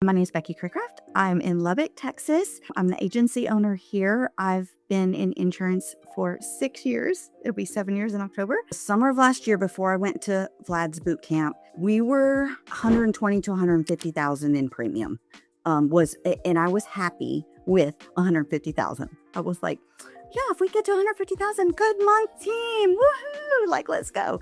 My name is Becky Craycraft. I'm in Lubbock, Texas. I'm the agency owner here. I've been in insurance for 6 years. It'll be 7 years in October. Summer of last year, before I went to Vlad's boot camp, we were 120 to 150,000 in premium. And I was happy with 150,000. I was like, yeah, if we get to 150,000, good month, team. Woohoo! Like, let's go.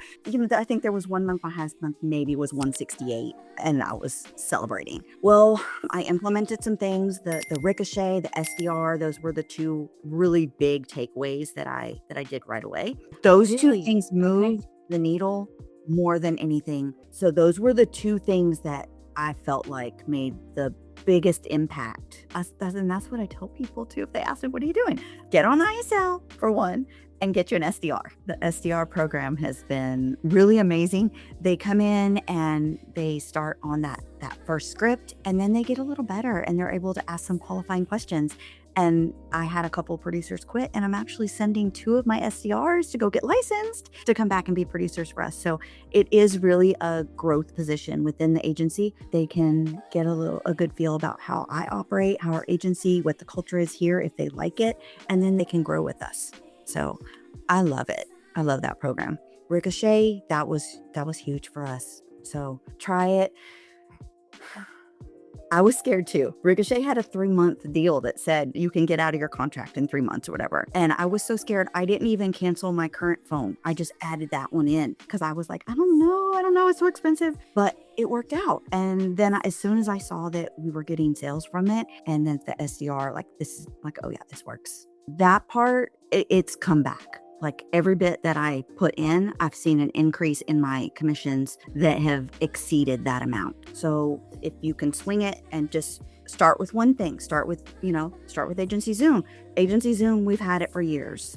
I think there was one month, my highest month maybe was 168, and I was celebrating. Well, I implemented some things, the ricochet, the SDR, those were the two really big takeaways that I did right away. Those two things moved the needle more than anything. So those were the two things that I felt like made the biggest impact. And that's what I tell people too. If they ask me, what are you doing? Get on ISL for one and get you an SDR. The SDR program has been really amazing. They come in and they start on that first script, and then they get a little better and they're able to ask some qualifying questions. And I had a couple producers quit, and I'm actually sending 2 of my SDRs to go get licensed to come back and be producers for us. So it is really a growth position within the agency. They can get a good feel about how I operate, how our agency, what the culture is here, if they like it, and then they can grow with us. So I love it. I love that program. Ricochet, that was huge for us. So try it. I was scared too. Ricochet had a 3-month deal that said you can get out of your contract in 3 months or whatever. And I was so scared. I didn't even cancel my current phone. I just added that one in because I was like, I don't know. It's so expensive, but it worked out. And then as soon as I saw that we were getting sales from it, and then the SDR, oh yeah, this works. That part, it's come back. Like every bit that I put in, I've seen an increase in my commissions that have exceeded that amount. So if you can swing it and just start with one thing, start with Agency Zoom. Agency Zoom, we've had it for years.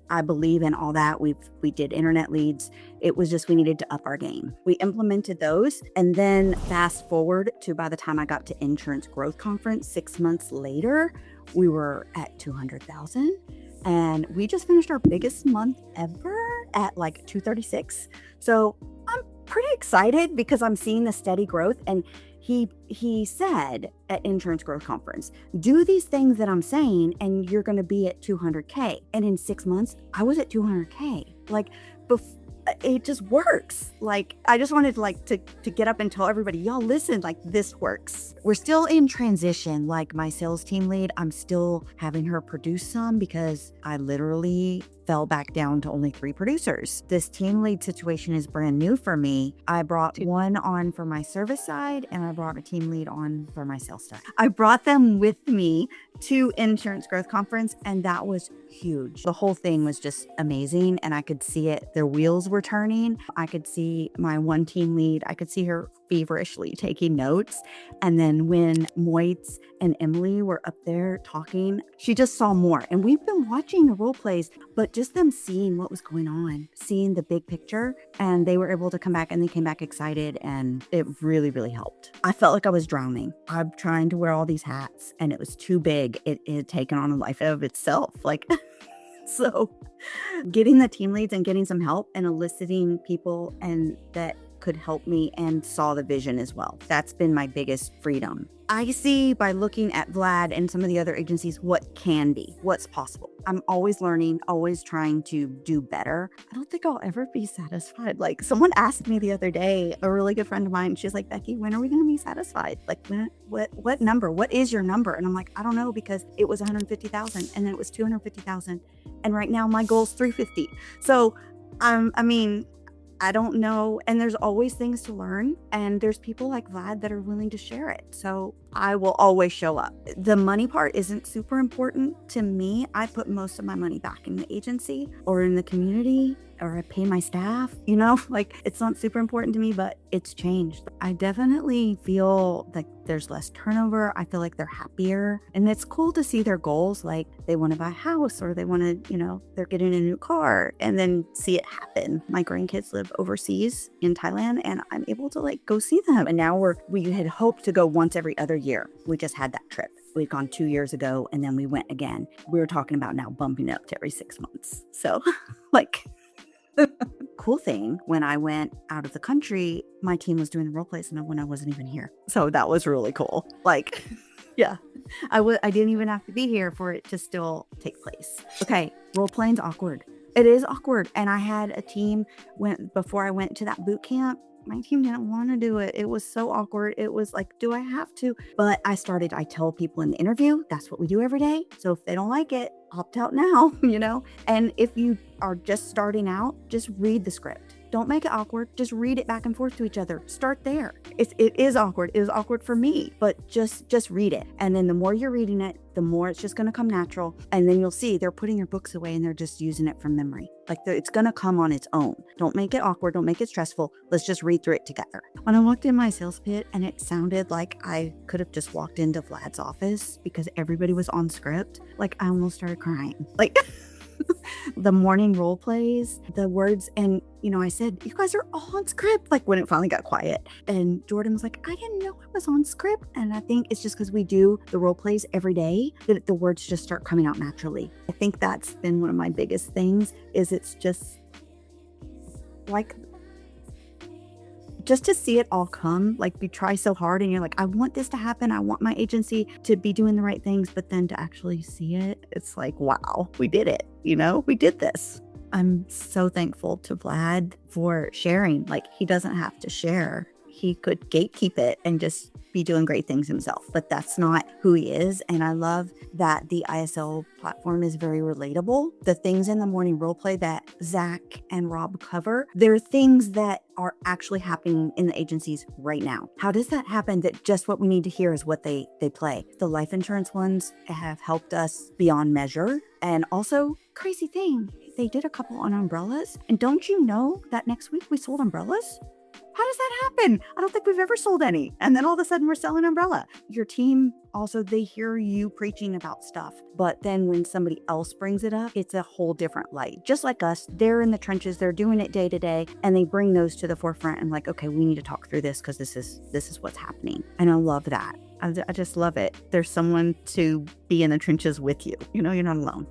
I believe in all that. We did internet leads. It was just, we needed to up our game. We implemented those, and then fast forward to by the time I got to Insurance Growth Conference 6 months later, we were at 200,000. And we just finished our biggest month ever at like 236. So I'm pretty excited because I'm seeing the steady growth. And he said at Insurance Growth Conference, do these things that I'm saying and you're going to be at 200K. And in 6 months, I was at 200K. It just works. I just wanted to get up and tell everybody, y'all listen, this works. We're still in transition. My sales team lead, I'm still having her produce some because I literally fell back down to only 3 producers. This team lead situation is brand new for me. I brought one on for my service side, and I brought a team lead on for my sales side. I brought them with me to Insurance Growth Conference, and that was huge. The whole thing was just amazing, and I could see it. Their wheels were turning. I could see my one team lead. I could see her feverishly taking notes. And then when Moitz and Emily were up there talking, she just saw more. And we've been watching the role plays, but just them seeing what was going on, seeing the big picture, and they were able to come back, and they came back excited, and it really, really helped. I felt like I was drowning. I'm trying to wear all these hats, and it was too big. It had taken on a life of itself. So getting the team leads and getting some help and eliciting people and that could help me and saw the vision as well. That's been my biggest freedom. I see by looking at Vlad and some of the other agencies what can be, what's possible. I'm always learning, always trying to do better. I don't think I'll ever be satisfied. Someone asked me the other day, a really good friend of mine, she's like, Becky, when are we going to be satisfied? What number? What is your number? And I'm like, I don't know, because it was 150,000 and then it was 250,000. And right now my goal is 350. So I don't know. And there's always things to learn. And there's people like Vlad that are willing to share it. So I will always show up. The money part isn't super important to me. I put most of my money back in the agency or in the community, or I pay my staff, it's not super important to me, but it's changed. I definitely feel like there's less turnover. I feel like they're happier, and it's cool to see their goals. Like they want to buy a house, or they want to, they're getting a new car, and then see it happen. My grandkids live overseas in Thailand, and I'm able to go see them. And now we had hoped to go once every other year. We just had that trip. We'd gone 2 years ago, and then we went again. We were talking about now bumping it up to every 6 months. So Cool thing, when I went out of the country, my team was doing the role plays when I wasn't even here. So that was really cool. Like, yeah, I didn't even have to be here for it to still take place. Okay, role playing's awkward. It is awkward. And I had a team before I went to that boot camp. My team didn't want to do it. It was so awkward. It was like, do I have to? But I tell people in the interview, that's what we do every day. So if they don't like it, opt out now, And if you are just starting out, just read the script. Don't make it awkward. Just read it back and forth to each other. Start there. It is awkward. It is awkward for me, but just read it. And then the more you're reading it, the more it's just going to come natural. And then you'll see they're putting your books away and they're just using it from memory. Like it's going to come on its own. Don't make it awkward. Don't make it stressful. Let's just read through it together. When I walked in my sales pit and it sounded like I could have just walked into Vlad's office because everybody was on script, like I almost started crying. Like the morning role plays, the words, and I said, you guys are all on script, like when it finally got quiet. And Jordan was like, I didn't know it was on script. And I think it's just because we do the role plays every day that the words just start coming out naturally. I think that's been one of my biggest things, is it's just like, just to see it all come, like you try so hard and you're like, I want this to happen. I want my agency to be doing the right things, but then to actually see it, it's like, wow, we did it. We did this. I'm so thankful to Vlad for sharing. Like, he doesn't have to share. He could gatekeep it and just be doing great things himself, but that's not who he is. And I love that the ISL platform is very relatable. The things in the morning role play that Zach and Rob cover, they're things that are actually happening in the agencies right now. How does that happen that just what we need to hear is what they play? The life insurance ones have helped us beyond measure. And also, crazy thing, they did a couple on umbrellas. And don't you know that next week we sold umbrellas? How does that happen? I don't think we've ever sold any. And then all of a sudden we're selling umbrella. Your team also, they hear you preaching about stuff. But then when somebody else brings it up, it's a whole different light. Just like us, they're in the trenches, they're doing it day to day, and they bring those to the forefront and like, okay, we need to talk through this because this is what's happening. And I love that. I just love it. There's someone to be in the trenches with you. You're not alone.